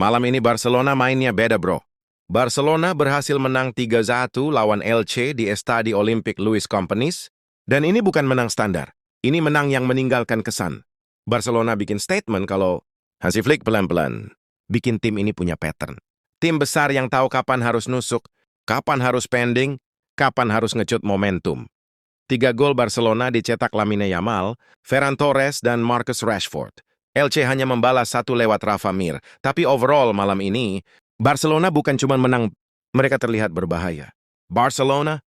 Malam ini Barcelona mainnya beda, bro. Barcelona berhasil menang 3-1 lawan Elche di Estadi Olympic Luis Companys, dan ini bukan menang standar. Ini menang yang meninggalkan kesan. Barcelona bikin statement kalau Hansi Flick pelan-pelan bikin tim ini punya pattern. Tim besar yang tahu kapan harus nusuk, kapan harus pending, kapan harus ngecut momentum. 3 gol Barcelona dicetak Lamine Yamal, Ferran Torres, dan Marcus Rashford. Elche hanya membalas 1 lewat Rafa Mir, tapi overall malam ini, Barcelona bukan cuma menang, mereka terlihat berbahaya. Barcelona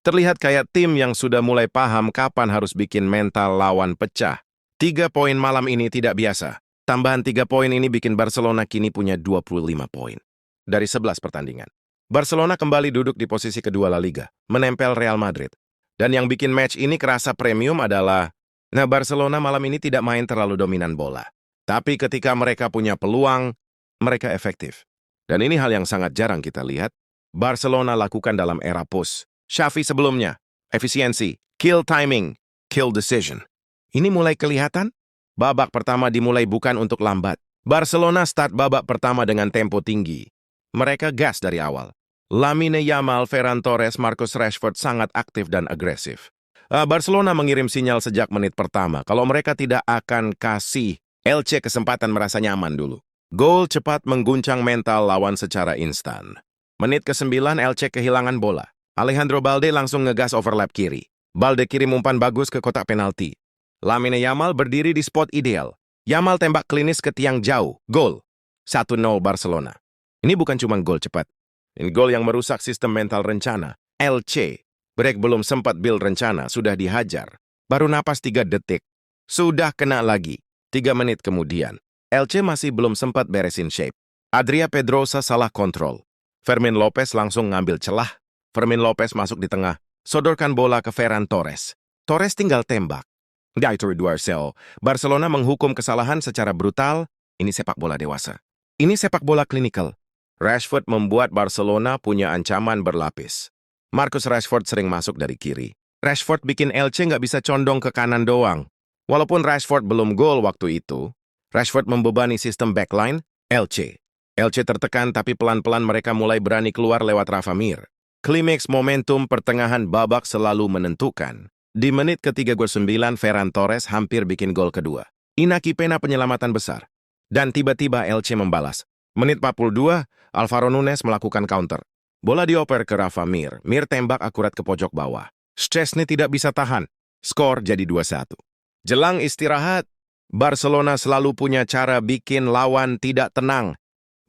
terlihat kayak tim yang sudah mulai paham kapan harus bikin mental lawan pecah. 3 poin malam ini tidak biasa. Tambahan 3 poin ini bikin Barcelona kini punya 25 poin dari 11 pertandingan. Barcelona kembali duduk di posisi kedua La Liga, menempel Real Madrid. Dan yang bikin match ini kerasa premium adalah, Barcelona malam ini tidak main terlalu dominan bola. Tapi ketika mereka punya peluang, mereka efektif. Dan ini hal yang sangat jarang kita lihat, Barcelona lakukan dalam era push. Xavi sebelumnya, efisiensi, kill timing, kill decision. Ini mulai kelihatan? Babak pertama dimulai bukan untuk lambat. Barcelona start babak pertama dengan tempo tinggi. Mereka gas dari awal. Lamine Yamal, Ferran Torres, Marcus Rashford sangat aktif dan agresif. Barcelona mengirim sinyal sejak menit pertama kalau mereka tidak akan kasih Elche kesempatan merasa nyaman dulu. Gol cepat mengguncang mental lawan secara instan. Menit ke-9 Elche kehilangan bola. Alejandro Balde langsung ngegas overlap kiri. Balde kirim umpan bagus ke kotak penalti. Lamine Yamal berdiri di spot ideal. Yamal tembak klinis ke tiang jauh. Gol. 1-0 Barcelona. Ini bukan cuma gol cepat. Ini gol yang merusak sistem mental rencana. Elche, break belum sempat build rencana, sudah dihajar. Baru napas 3 detik. Sudah kena lagi. 3 menit kemudian. Elche masih belum sempat beresin shape. Adria Pedrosa salah kontrol. Fermin Lopez langsung ngambil celah. Fermin Lopez masuk di tengah. Sodorkan bola ke Ferran Torres. Torres tinggal tembak. Daitor Duarcel. Barcelona menghukum kesalahan secara brutal. Ini sepak bola dewasa. Ini sepak bola klinikal. Rashford membuat Barcelona punya ancaman berlapis. Marcus Rashford sering masuk dari kiri. Rashford bikin Elche nggak bisa condong ke kanan doang. Walaupun Rashford belum gol waktu itu, Rashford membebani sistem backline Elche. Elche tertekan tapi pelan-pelan mereka mulai berani keluar lewat Rafa Mir. Klimaks momentum pertengahan babak selalu menentukan. Di menit ke-39 Ferran Torres hampir bikin gol kedua. Inaki Pena penyelamatan besar. Dan tiba-tiba Elche membalas. Menit 42, Alvaro Nunes melakukan counter. Bola dioper ke Rafa Mir. Mir tembak akurat ke pojok bawah. Szczesny tidak bisa tahan. Skor jadi 2-1. Jelang istirahat, Barcelona selalu punya cara bikin lawan tidak tenang.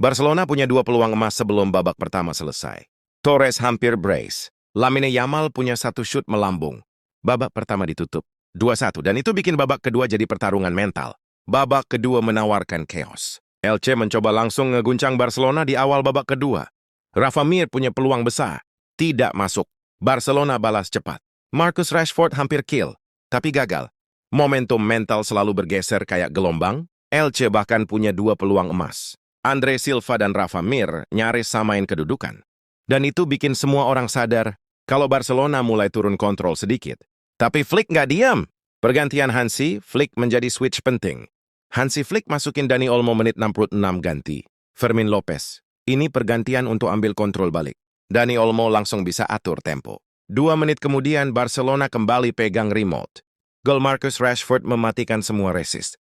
Barcelona punya 2 peluang emas sebelum babak pertama selesai. Torres hampir brace. Lamine Yamal punya 1 shoot melambung. Babak pertama ditutup. 2-1. Dan itu bikin babak kedua jadi pertarungan mental. Babak kedua menawarkan chaos. Elche mencoba langsung ngeguncang Barcelona di awal babak kedua. Rafa Mir punya peluang besar. Tidak masuk. Barcelona balas cepat. Marcus Rashford hampir kill, tapi gagal. Momentum mental selalu bergeser kayak gelombang. Elche bahkan punya 2 peluang emas. Andre Silva dan Rafa Mir nyaris samain kedudukan. Dan itu bikin semua orang sadar kalau Barcelona mulai turun kontrol sedikit. Tapi Flick nggak diam. Pergantian Hansi, Flick menjadi switch penting. Hansi Flick masukin Dani Olmo menit 66 ganti. Fermin Lopez. Ini pergantian untuk ambil kontrol balik. Dani Olmo langsung bisa atur tempo. 2 menit kemudian Barcelona kembali pegang remote. Gol Marcus Rashford mematikan semua resist.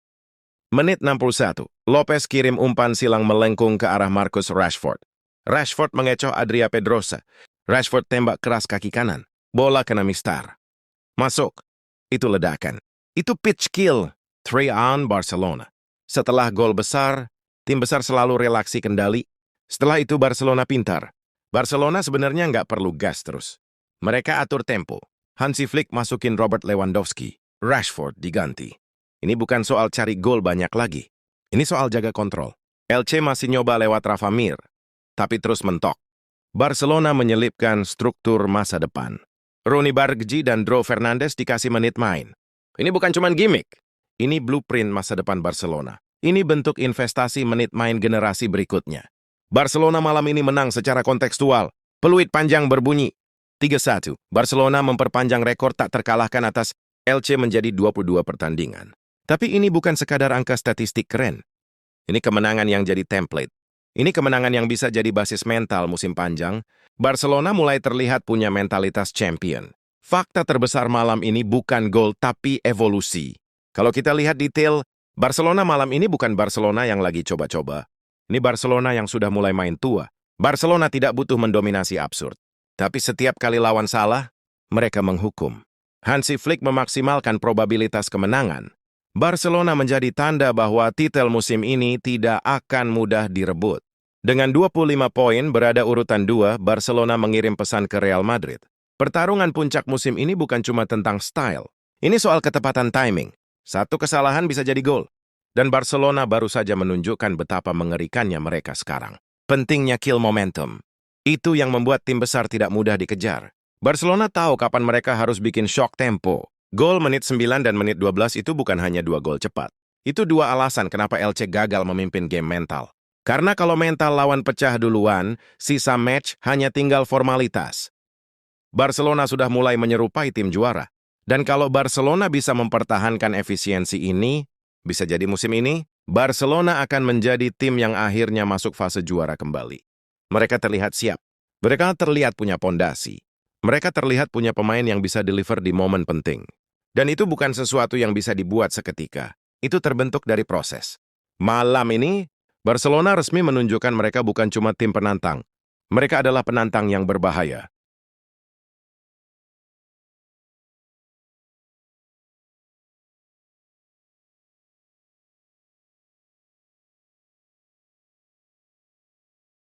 Menit 61. Lopez kirim umpan silang melengkung ke arah Marcus Rashford. Rashford mengecoh Adria Pedrosa. Rashford tembak keras kaki kanan. Bola kena mistar. Masuk. Itu ledakan. Itu pitch kill. 3-on Barcelona. Setelah gol besar, tim besar selalu relaksi kendali. Setelah itu Barcelona pintar. Barcelona sebenarnya nggak perlu gas terus. Mereka atur tempo. Hansi Flick masukin Robert Lewandowski. Rashford diganti. Ini bukan soal cari gol banyak lagi. Ini soal jaga kontrol. Elche masih nyoba lewat Rafa Mir, tapi terus mentok. Barcelona menyelipkan struktur masa depan. Ronny Bargji dan Dro Fernandes dikasih menit main. Ini bukan cuma gimmick. Ini blueprint masa depan Barcelona. Ini bentuk investasi menit main generasi berikutnya. Barcelona malam ini menang secara kontekstual. Peluit panjang berbunyi. 3-1. Barcelona memperpanjang rekor tak terkalahkan atas Elche menjadi 22 pertandingan. Tapi ini bukan sekadar angka statistik keren. Ini kemenangan yang jadi template. Ini kemenangan yang bisa jadi basis mental musim panjang. Barcelona mulai terlihat punya mentalitas champion. Fakta terbesar malam ini bukan gol tapi evolusi. Kalau kita lihat detail, Barcelona malam ini bukan Barcelona yang lagi coba-coba. Ini Barcelona yang sudah mulai main tua. Barcelona tidak butuh mendominasi absurd. Tapi setiap kali lawan salah, mereka menghukum. Hansi Flick memaksimalkan probabilitas kemenangan. Barcelona menjadi tanda bahwa titel musim ini tidak akan mudah direbut. Dengan 25 poin berada urutan 2, Barcelona mengirim pesan ke Real Madrid. Pertarungan puncak musim ini bukan cuma tentang style. Ini soal ketepatan timing. Satu kesalahan bisa jadi gol. Dan Barcelona baru saja menunjukkan betapa mengerikannya mereka sekarang. Pentingnya kill momentum. Itu yang membuat tim besar tidak mudah dikejar. Barcelona tahu kapan mereka harus bikin shock tempo. Gol menit 9 dan menit 12 itu bukan hanya 2 gol cepat. Itu 2 alasan kenapa LC gagal memimpin game mental. Karena kalau mental lawan pecah duluan, sisa match hanya tinggal formalitas. Barcelona sudah mulai menyerupai tim juara. Dan kalau Barcelona bisa mempertahankan efisiensi ini, bisa jadi musim ini, Barcelona akan menjadi tim yang akhirnya masuk fase juara kembali. Mereka terlihat siap. Mereka terlihat punya pondasi. Mereka terlihat punya pemain yang bisa deliver di momen penting. Dan itu bukan sesuatu yang bisa dibuat seketika. Itu terbentuk dari proses. Malam ini, Barcelona resmi menunjukkan mereka bukan cuma tim penantang. Mereka adalah penantang yang berbahaya.